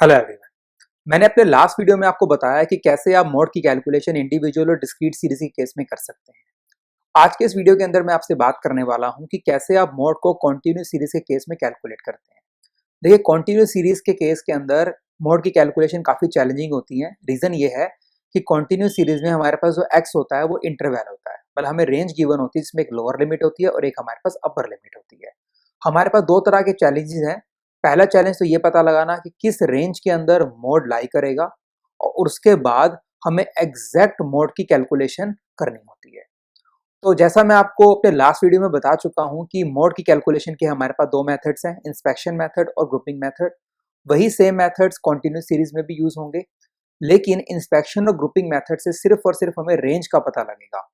Hello everyone. मैंने अपने last video में आपको बताया कि कैसे आप मोड की कैलकुलेशन इंडिविजुअल और डिस्क्रीट सीरीज के केस में कर सकते हैं। आज के इस वीडियो के अंदर मैं आपसे बात करने वाला हूं कि कैसे आप मोड को कॉन्टिन्यूस सीरीज के केस में कैलकुलेट करते हैं। देखिए, कॉन्टिन्यूस सीरीज के केस के अंदर मोड की कैलकुलेशन काफ़ी चैलेंजिंग होती है। रीज़न ये है कि कॉन्टिन्यूस सीरीज में हमारे पास जो एक्स होता है वो इंटरवल होता है, मतलब हमें रेंज गिवन होती है जिसमें एक लोअर लिमिट होती है और एक हमारे पास अपर लिमिट होती है। हमारे पास दो तरह के चैलेंजेस हैं। पहला चैलेंज तो ये पता लगाना कि किस रेंज के अंदर मोड लाई करेगा और उसके बाद हमें एग्जैक्ट मोड की कैलकुलेशन करनी होती है। तो जैसा मैं आपको अपने लास्ट वीडियो में बता चुका हूं कि मोड की कैलकुलेशन के हमारे पास दो मेथड्स हैं, इंस्पेक्शन मेथड और ग्रुपिंग मेथड। वही सेम मेथड्स कॉन्टिन्यूस सीरीज में भी यूज होंगे, लेकिन इंस्पेक्शन और ग्रुपिंग मेथड से सिर्फ और सिर्फ हमें रेंज का पता लगेगा।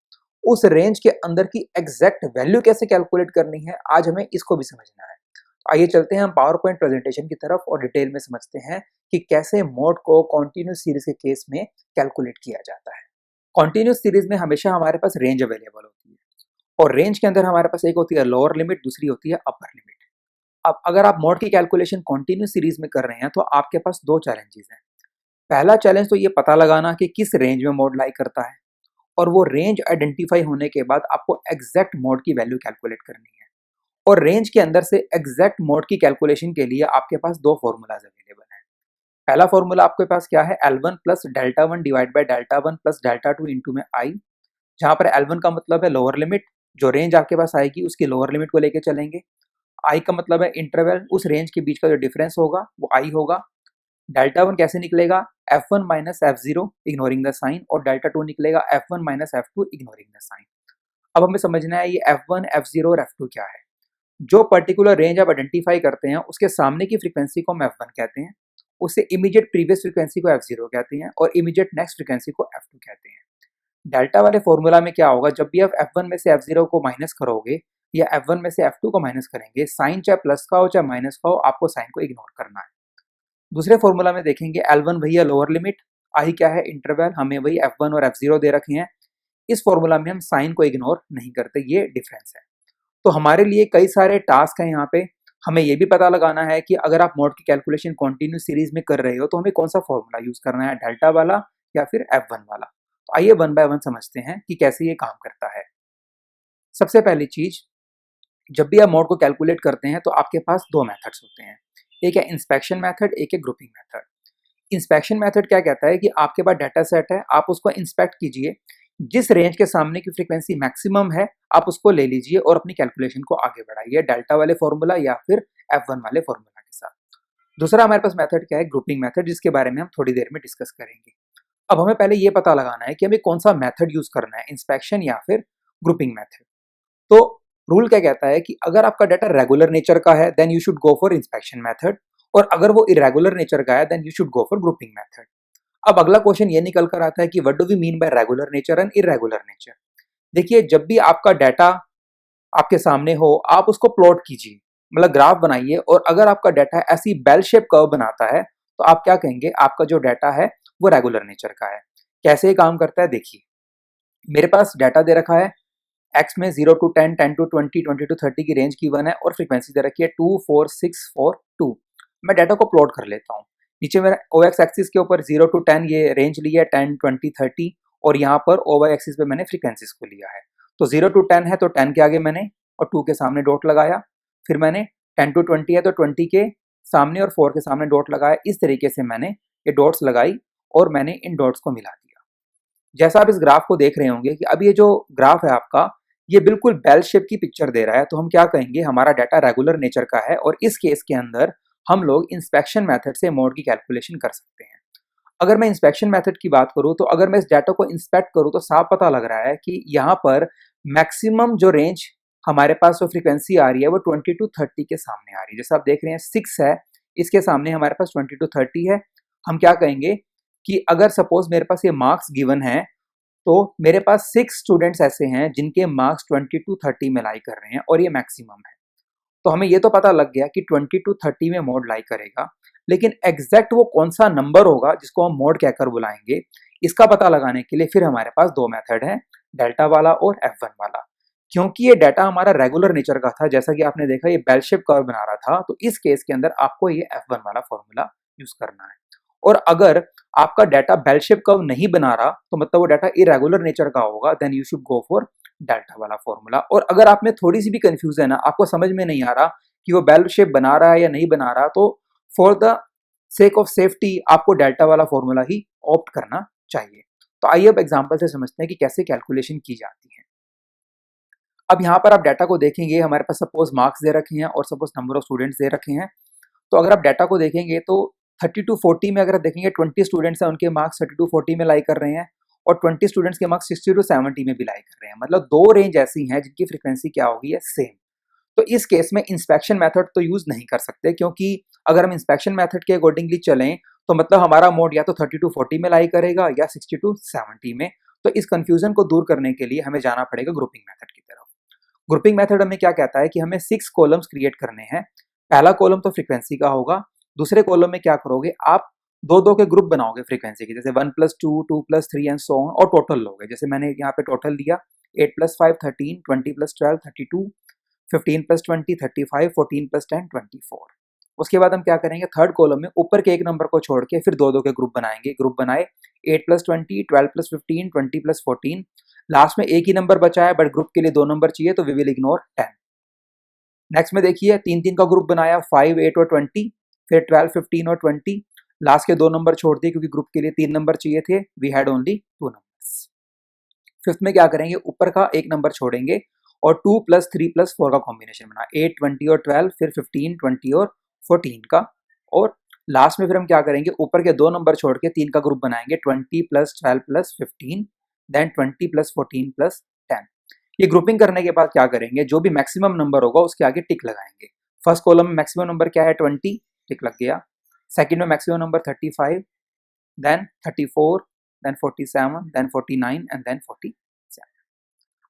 उस रेंज के अंदर की एग्जैक्ट वैल्यू कैसे कैलकुलेट करनी है, आज हमें इसको भी समझना है। आइए चलते हैं हम पावर पॉइंट प्रेजेंटेशन की तरफ और डिटेल में समझते हैं कि कैसे मोड को कॉन्टिन्यूस सीरीज के केस में कैलकुलेट किया जाता है। कॉन्टिन्यूस सीरीज में हमेशा हमारे पास रेंज अवेलेबल होती है और रेंज के अंदर हमारे पास एक होती है लोअर लिमिट, दूसरी होती है अपर लिमिट। अब अगर आप मोड की कैलकुलेशन कॉन्टिन्यूस सीरीज में कर रहे हैं तो आपके पास दो चैलेंजेस हैं। पहला चैलेंज तो ये पता लगाना कि किस रेंज में मोड लाई करता है, और वो रेंज आइडेंटिफाई होने के बाद आपको एग्जैक्ट मोड की वैल्यू कैलकुलेट करनी है। और रेंज के अंदर से एग्जैक्ट मोड की कैलकुलेशन के लिए आपके पास दो फॉर्मूलाज अवेलेबल हैं। पहला फॉर्मूला आपके पास क्या है, L1 plus delta one divide by delta one plus delta two into में आई, जहां पर L1 का मतलब है लोअर लिमिट, जो रेंज आपके पास आएगी उसकी लोअर लिमिट को लेके चलेंगे। आई का मतलब है इंटरवल, उस रेंज के बीच का जो डिफरेंस होगा वो आई होगा। डेल्टा वन कैसे निकलेगा, F1 minus F zero ignoring the sign, और डेल्टा टू निकलेगा F1 minus F two ignoring the sign. अब हमें समझना है ये F1, F0 और F2 क्या है। जो पर्टिकुलर रेंज आप आइडेंटिफाई करते हैं उसके सामने की फ्रीक्वेंसी को हम F1 कहते हैं, उससे इमीडिएट प्रीवियस फ्रीक्वेंसी को F0 कहते हैं और इमीडिएट नेक्स्ट फ्रीक्वेंसी को F2 कहते हैं। डेल्टा वाले फॉर्मूला में क्या होगा, जब भी आप F1 में से F0 को माइनस करोगे या F1 में से F2 को माइनस करेंगे, साइन चाहे प्लस का हो चाहे माइनस का हो, आपको साइन को इग्नोर करना है। दूसरे फॉर्मूला में देखेंगे, L1 वही है लोअर लिमिट, आई क्या है इंटरवल, हमें वही F1 और F0 दे रखे हैं। इस फॉर्मूला में हम साइन को इग्नोर नहीं करते, ये डिफरेंस है। तो हमारे लिए कई सारे टास्क हैं यहाँ पे। हमें ये भी पता लगाना है कि अगर आप मोड की कैलकुलेशन कॉन्टिन्यूस सीरीज में कर रहे हो तो हमें कौन सा फॉर्मूला यूज करना है, डेल्टा वाला या फिर F1 वाला। तो आइए वन बाय वन समझते हैं कि कैसे ये काम करता है। सबसे पहली चीज, जब भी आप मोड को कैलकुलेट करते हैं तो आपके पास दो मेथड्स होते हैं, एक है इंस्पेक्शन मेथड, एक है ग्रुपिंग मेथड। इंस्पेक्शन मेथड क्या कहता है कि आपके पास डाटा सेट है, आप उसको इंस्पेक्ट कीजिए, जिस रेंज के सामने की फ्रीक्वेंसी मैक्सिमम है आप उसको ले लीजिए और अपनी कैलकुलेशन को आगे बढ़ाइए डेल्टा वाले फॉर्मूला या फिर F1 वाले फॉर्मूला के साथ। दूसरा हमारे पास मेथड क्या है, ग्रुपिंग मेथड, जिसके बारे में हम थोड़ी देर में डिस्कस करेंगे। अब हमें पहले ये पता लगाना है कि हमें कौन सा मेथड यूज करना है, इंस्पेक्शन या फिर ग्रुपिंग मेथड। तो रूल क्या कहता है कि अगर आपका डाटा रेगुलर नेचर का है then you should go for inspection method, और अगर वो इरेगुलर नेचर का है then you should go for grouping method. अब अगला क्वेश्चन ये निकल कर आता है कि what do we mean by regular nature and irregular nature. देखिए, जब भी आपका डाटा आपके सामने हो आप उसको प्लॉट कीजिए, मतलब ग्राफ बनाइए, और अगर आपका डाटा ऐसी बेल शेप कर्व बनाता है तो आप क्या कहेंगे, आपका जो डाटा है वो रेगुलर नेचर का है। कैसे ये काम करता है देखिए, मेरे पास डाटा दे रखा है, एक्स में 0 to 10, 10 to 20, 20 to 30 की रेंज की वन है और फ्रीक्वेंसी दे रखी है 24642। मैं डाटा को प्लॉट कर लेता हूँ। नीचे मेरा ओ एक्स एक्सिस के ऊपर 0 to 10 ये रेंज लिया है, 10, 20, 30, और यहाँ पर ओ वाई एक्सिस पे मैंने फ्रीक्वेंसीज को लिया है। तो 0 to 10 है तो 10 के आगे मैंने और 2 के सामने डॉट लगाया, फिर मैंने 10 to 20 है तो 20 के सामने और 4 के सामने डॉट लगाया। इस तरीके से मैंने ये डॉट्स लगाई और मैंने इन डॉट्स को मिला दिया। जैसा आप इस ग्राफ को देख रहे होंगे कि अब ये जो ग्राफ है आपका, ये बिल्कुल बेल शेप की पिक्चर दे रहा है, तो हम क्या कहेंगे, हमारा डाटा रेगुलर नेचर का है और इस केस के अंदर हम लोग इंस्पेक्शन मेथड से मोड की कैलकुलेशन कर सकते हैं। अगर मैं इंस्पेक्शन मेथड की बात करूं तो अगर मैं इस डाटा को इंस्पेक्ट करूं तो साफ पता लग रहा है कि यहाँ पर मैक्सिमम जो रेंज हमारे पास जो फ्रीक्वेंसी आ रही है वो 20 to 30 के सामने आ रही है। जैसे आप देख रहे हैं 6 है, इसके सामने हमारे पास 20 to 30 है। हम क्या कहेंगे कि अगर सपोज मेरे पास ये मार्क्स गिवन है तो मेरे पास 6 स्टूडेंट्स ऐसे हैं जिनके मार्क्स 20 to 30 में लाई कर रहे हैं और ये मैक्सिमम है। तो हमें ये तो पता लग गया कि 20 to 30 में मोड लाई करेगा, लेकिन एग्जैक्ट वो कौन सा नंबर होगा जिसको हम मोड कहकर बुलाएंगे, इसका पता लगाने के लिए फिर हमारे पास दो मेथड हैं, डेल्टा वाला और F1 वाला। क्योंकि ये डाटा हमारा रेगुलर नेचर का था, जैसा कि आपने देखा ये बेल शेप कर्व बना रहा था, तो इस केस के अंदर आपको ये F1 वाला फॉर्मूला यूज करना है। और अगर आपका डाटा बेल शेप कर्व नहीं बना रहा तो मतलब वो डाटा इरेगुलर नेचर का होगा, then you should go for delta वाला फॉर्मूला। और अगर आप में थोड़ी सी भी कंफ्यूजन है, आपको समझ में नहीं आ रहा कि वो बेल शेप बना रहा है या नहीं बना रहा, तो for the sake of safety आपको डेल्टा वाला फॉर्मूला ही ऑप्ट करना चाहिए। तो आइए अब एग्जांपल से समझते हैं कि कैसे कैलकुलेशन की जाती है। अब यहाँ पर आप डाटा को देखेंगे, हमारे पास सपोज मार्क्स दे रखे हैं और suppose number of students they रखे हैं। तो अगर आप डाटा को देखेंगे तो 30 to 40 में अगर आप देखेंगे 20 स्टूडेंट्स हैं, उनके मार्क्स 30 to 40 में लाई कर रहे हैं और 20 स्टूडेंट्स के मार्क्स 60 to 70 में भी लाई कर रहे हैं। मतलब दो रेंज ऐसी हैं जिनकी फ्रीक्वेंसी क्या होगी है, सेम। तो इस केस में इंस्पेक्शन मेथड तो यूज नहीं कर सकते, क्योंकि अगर हम इंस्पेक्शन मेथड के अकॉर्डिंगली चलें तो मतलब हमारा मोड या तो 30 to 40 में लाई करेगा या 60 to 70 में। तो इस कंफ्यूजन को दूर करने के लिए हमें जाना पड़ेगा ग्रुपिंग मेथड की तरफ। ग्रुपिंग मेथड हमें क्या कहता है कि हमें 6 कॉलम्स क्रिएट करने हैं। पहला कॉलम तो फ्रीक्वेंसी का होगा, दूसरे कॉलम में क्या करोगे, आप दो दो के ग्रुप बनाओगे फ्रीक्वेंसी के, जैसे 1+2, 2+3 एंड सो ऑन, और टोटल लोगे। जैसे मैंने यहाँ पे टोटल लिया 8+5 13, 20+12 32, 15+20 35, 14+10 24। उसके बाद हम क्या करेंगे, थर्ड कॉलम में ऊपर के एक नंबर को छोड़ के फिर दो दो के ग्रुप बनाएंगे। ग्रुप बनाए 8+20, 12+15, 20+14। लास्ट में एक ही नंबर बचा है बट ग्रुप के लिए दो नंबर चाहिए, तो वी विल इग्नोर 10। नेक्स्ट में देखिए 3 3 का ग्रुप बनाया, 5 8 और 20, फिर 12 15 और 20। लास्ट के दो नंबर छोड़ दिए क्योंकि ग्रुप के लिए 3 नंबर चाहिए थे, we had only 2 numbers. Fifth में क्या करेंगे, ऊपर का एक नंबर छोड़ेंगे और 2+3+4 का कॉम्बिनेशन बना, 8 20 और 12, फिर 15 20 और 14 का। और लास्ट में फिर हम क्या करेंगे, ऊपर के दो नंबर छोड़ के 3 का ग्रुप बनाएंगे, 20+12+15, देन 20+14+10। ये ग्रुपिंग करने के बाद क्या करेंगे, जो भी मैक्सिमम नंबर होगा उसके आगे टिक लगाएंगे। फर्स्ट कॉलम में मैक्सिमम नंबर क्या है, 20, टिक लग गया। सेकंड में maximum number 35, then 34, then 47, then 49 and then 47।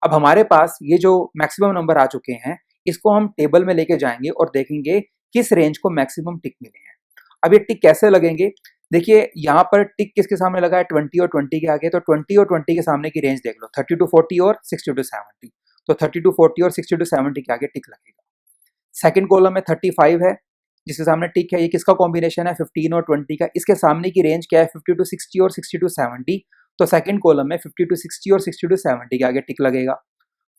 अब हमारे पास ये जो मैक्सिमम नंबर आ चुके हैं, इसको हम टेबल में लेके जाएंगे और देखेंगे किस रेंज को मैक्सिमम टिक मिले हैं। अब ये टिक कैसे लगेंगे, देखिए यहाँ पर टिक किसके सामने लगा है, 20 और 20 के आगे। तो 20 और 20 के सामने की रेंज देख लो, 30 to 40 और 60 to 70। तो 30 to 40 और 60 to 70 के आगे टिक लगेगा। सेकंड कॉलम में 35 है जिसके सामने टिक है, ये किसका कॉम्बिनेशन है, 15 और 20 का। इसके सामने की रेंज क्या है, 50 to 60 और 60 to 70। तो सेकंड कॉलम में 50 to 60 और 60 to 70 के आगे टिक लगेगा।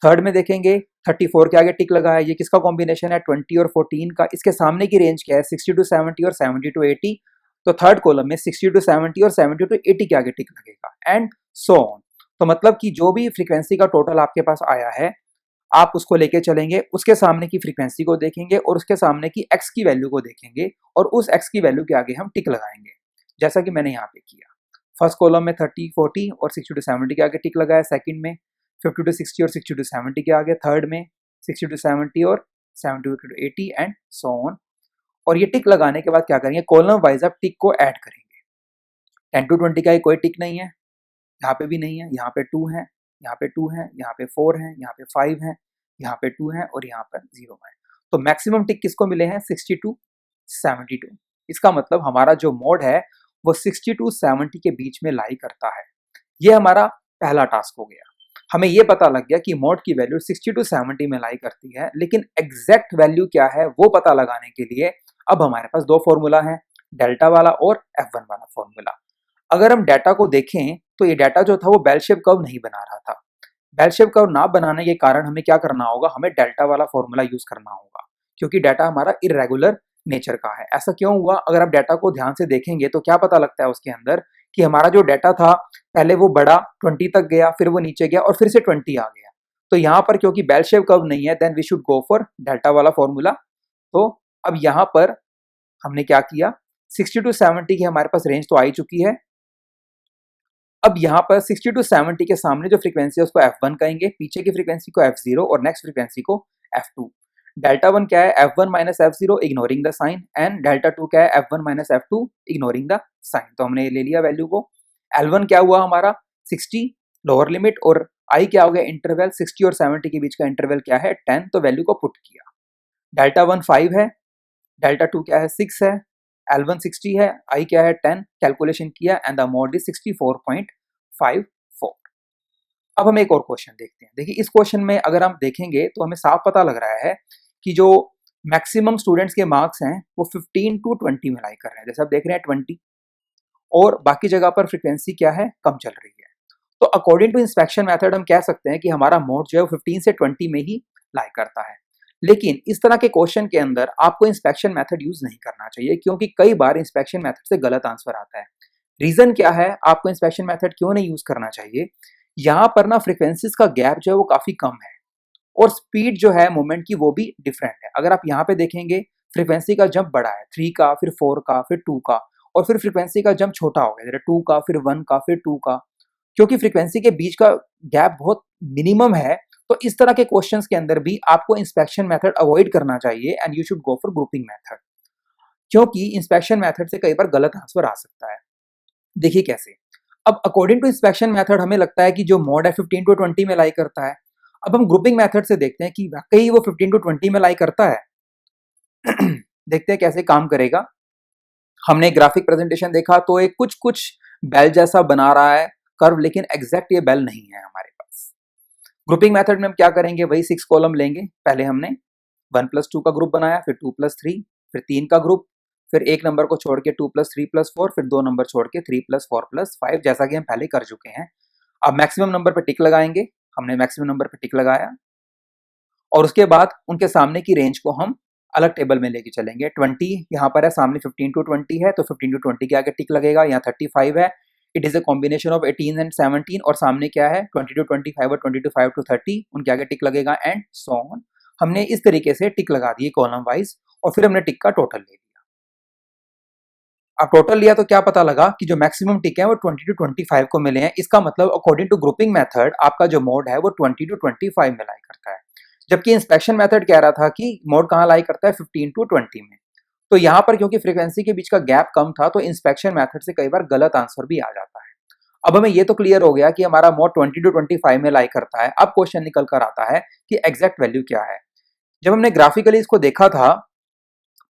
थर्ड में देखेंगे 34 के आगे टिक लगा है, ये किसका कॉम्बिनेशन है, 20 और 14 का। इसके सामने की रेंज क्या है, 60 to 70 और 70 to 80। तो थर्ड कॉलम में 60 to 70 और 70 to 80 के आगे टिक लगेगा, एंड सो ऑन। तो मतलब कि जो भी फ्रीक्वेंसी का टोटल आपके पास आया है, आप उसको लेके चलेंगे, उसके सामने की फ्रीक्वेंसी को देखेंगे और उसके सामने की एक्स की वैल्यू को देखेंगे और उस एक्स की वैल्यू के आगे हम टिक लगाएंगे, जैसा कि मैंने यहाँ पे किया। फर्स्ट कॉलम में 30 40 और 60 to 70 के आगे टिक लगाया, सेकंड में 50 to 60 और 60 to 70 के आगे, थर्ड में 60 to 70 और 70 to 80 एंड सो ऑन। और ये टिक लगाने के बाद क्या करेंगे, कॉलम वाइज आप टिक को ऐड करेंगे। 10 to 20 का ये कोई टिक नहीं है, यहाँ पे भी नहीं है, यहाँ पे 2 है, यहाँ पे 2 है, यहाँ पे 4 है, यहाँ पे 5 है, यहाँ पे 2 है और यहाँ पर 0 है। तो मैक्सिमम टिक किसको मिले हैं, 60 to 72। इसका मतलब हमारा जो मोड है वो 60 to 70 के बीच में लाई करता है। ये हमारा पहला टास्क हो गया। हमें ये पता लग गया कि मोड की वैल्यू 60 to 70 में लाई करती है, लेकिन एग्जैक्ट वैल्यू क्या है वो पता लगाने के लिए अब हमारे पास दो फॉर्मूला है, डेल्टा वाला और F1 वाला फॉर्मूला। अगर हम डाटा को देखें तो ये डाटा जो था वो बेल शेप कर्व नहीं बना रहा था। बेल शेप कर्व ना बनाने के कारण हमें क्या करना होगा, हमें डेल्टा वाला फॉर्मूला यूज करना होगा, क्योंकि डाटा हमारा इरेगुलर नेचर का है। ऐसा क्यों हुआ, अगर आप डाटा को ध्यान से देखेंगे तो क्या पता लगता है उसके अंदर कि हमारा जो डाटा था पहले वो बड़ा 20 तक गया, फिर वो नीचे गया और फिर से 20 आ गया। तो यहाँ पर क्योंकि बेल शेप कर्व नहीं है, then we should go for delta वाला फॉर्मूला। तो अब यहाँ पर हमने क्या किया, 60 to 70 की हमारे पास रेंज तो आ ही चुकी है। अब यहाँ पर 60 to 70 के सामने जो फ्रीक्वेंसी है उसको F1 कहेंगे, पीछे की फ्रीक्वेंसी को F0 और नेक्स्ट फ्रीक्वेंसी को F2। डेल्टा 1 क्या है, F1 minus F0 ignoring the sign, and delta 2 क्या है, F1 minus F2 ignoring the sign. तो हमने ले लिया वैल्यू को। L1 क्या हुआ हमारा 60 लोअर लिमिट, और I क्या हो गया इंटरवल, 60 और 70 के बीच का इंटरवल क्या है 10, तो वैल्यू को पुट किया। डेल्टा 1 5 है, डेल्टा 2 क्या है 6 है, L1 60 है, I क्या है 10, कैलकुलेशन किया एंड द मोड इज 64.54। अब हम एक और क्वेश्चन देखते हैं। देखिए इस क्वेश्चन में अगर हम देखेंगे तो हमें साफ पता लग रहा है कि जो मैक्सिमम स्टूडेंट्स के मार्क्स हैं वो 15 टू 20 में लाई कर रहे हैं, जैसे आप देख रहे हैं 20, और बाकी जगह पर फ्रीक्वेंसी क्या है, कम चल रही है। तो अकॉर्डिंग टू इंस्पेक्शन मेथड हम कह सकते हैं कि हमारा मोड जो है वो 15 से 20 में ही लाई करता है। लेकिन इस तरह के क्वेश्चन के अंदर आपको इंस्पेक्शन मेथड यूज नहीं करना चाहिए, क्योंकि कई बार इंस्पेक्शन मेथड से गलत आंसर आता है। रीजन क्या है आपको इंस्पेक्शन मेथड क्यों नहीं यूज करना चाहिए? यहाँ पर ना फ्रीक्वेंसीज का गैप जो है वो काफी कम है, और स्पीड जो है मूवमेंट की वो भी डिफरेंट है। अगर आप यहाँ पे देखेंगे फ्रीक्वेंसी का जंप बड़ा है, 3 का, फिर 4 का, फिर 2 का, और फिर फ्रीक्वेंसी का जंप छोटा हो गया, जैसे 2 का, फिर 1 का, फिर 2 का, क्योंकि फ्रीक्वेंसी के बीच का गैप बहुत मिनिमम है। तो इस तरह के क्वेश्चंस के अंदर भी आपको इंस्पेक्शन मेथड अवॉइड करना चाहिए and you should go for grouping method, क्योंकि इंस्पेक्शन मेथड से कई बार गलत आंसर आ सकता है। देखिए कैसे। अब अकॉर्डिंग टू इंस्पेक्शन मेथड हमें लगता है कि जो मोड है 15 टू 20 में लाई करता है। अब हम ग्रुपिंग मेथड से देखते हैं कि वाकई वो 15 टू 20 में लाई करता है। देखते हैं कैसे काम करेगा। हमने ग्राफिक प्रेजेंटेशन देखा तो एक कुछ कुछ बेल जैसा बना रहा है कर्व, लेकिन एग्जैक्ट ये बेल नहीं है हमारे पास। ग्रुपिंग मेथड में हम क्या करेंगे, वही 6 कॉलम लेंगे। पहले हमने 1+2 का ग्रुप बनाया, फिर 2+3, फिर 3 का ग्रुप, फिर एक नंबर को छोड़ के 2+3+4, फिर 2 नंबर छोड़ के 3+4+5, जैसा कि हम पहले कर चुके हैं। अब मैक्सिमम नंबर पे टिक लगाएंगे। हमने मैक्सिमम नंबर पे टिक लगाया, और उसके बाद उनके सामने की रेंज को हम अलग टेबल में लेके चलेंगे। 20 यहाँ पर है, सामने 15 टू 20 है, तो 15 टू 20 के आगे टिक लगेगा। यहाँ 35 है, it is a combination of 18 and 17, और सामने क्या है 20 टू 25 और 20 टू 5 टू 30, उनके आगे टिक लगेगा, एंड सो ऑन। हमने इस तरीके से टिक लगा दिए कॉलम वाइज, और फिर हमने टिक का टोटल ले लिया। अब टोटल लिया तो क्या पता लगा कि जो मैक्सिमम टिक है वो 20 टू 25 को मिले हैं। इसका मतलब अकॉर्डिंग टू ग्रुपिंग मेथड आपका जो मोड है वो 20 टू 25 में लाई करता है, जबकि इंस्पेक्शन मेथड कह रहा था कि मोड कहाँ लाई करता है 15 टू 20 में। तो यहाँ पर क्योंकि फ्रीक्वेंसी के बीच का गैप कम था, तो इंस्पेक्शन मेथड से कई बार गलत आंसर भी आ जाता है। अब हमें ये तो क्लियर हो गया कि हमारा मोड 20 टू 25 में लाई करता है। अब क्वेश्चन निकल कर आता है कि एग्जैक्ट वैल्यू क्या है। जब हमने ग्राफिकली इसको देखा था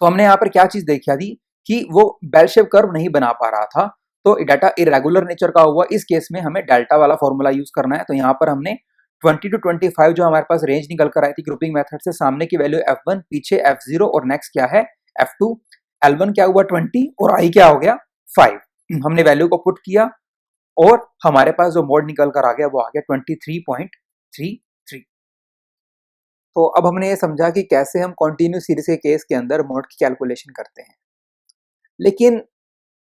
तो हमने यहाँ पर क्या चीज देखी थी कि वो बेल शेप कर्व नहीं बना पा रहा था, तो डाटा इरेगुलर नेचर का हुआ। इस केस में हमें डेल्टा वाला फॉर्मूला यूज करना है। तो यहाँ पर हमने 20 टू 25 जो हमारे पास रेंज निकल कर आई थी ग्रुपिंग मेथड से, सामने की वैल्यू f1, पीछे f0, और नेक्स्ट क्या है f2। L1 क्या हुआ 20, और I क्या हो गया 5। हमने वैल्यू को पुट किया, और हमारे पास जो मोड निकल कर आ गया वो आ गया 23.33। तो अब हमने ये समझा कि कैसे हम कॉन्टिन्यूस सीरीज के केस के अंदर मोड की कैलकुलेशन करते हैं। लेकिन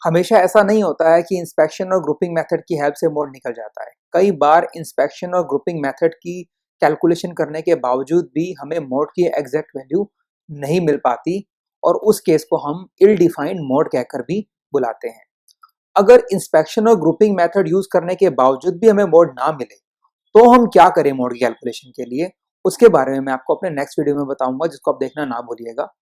हमेशा ऐसा नहीं होता है कि इंस्पेक्शन और ग्रुपिंग मेथड की हेल्प से मोड निकल जाता है। कई बार इंस्पेक्शन और ग्रुपिंग मेथड की कैलकुलेशन करने के बावजूद भी हमें मोड की एग्जैक्ट वैल्यू नहीं मिल पाती, और उस केस को हम इल डिफाइंड मोड कहकर भी बुलाते हैं। अगर इंस्पेक्शन और ग्रुपिंग मेथड यूज करने के बावजूद भी हमें मोड ना मिले, तो हम क्या करें मोड की कैलकुलेशन के लिए, उसके बारे में मैं आपको अपने नेक्स्ट वीडियो में बताऊंगा, जिसको आप देखना ना भूलिएगा।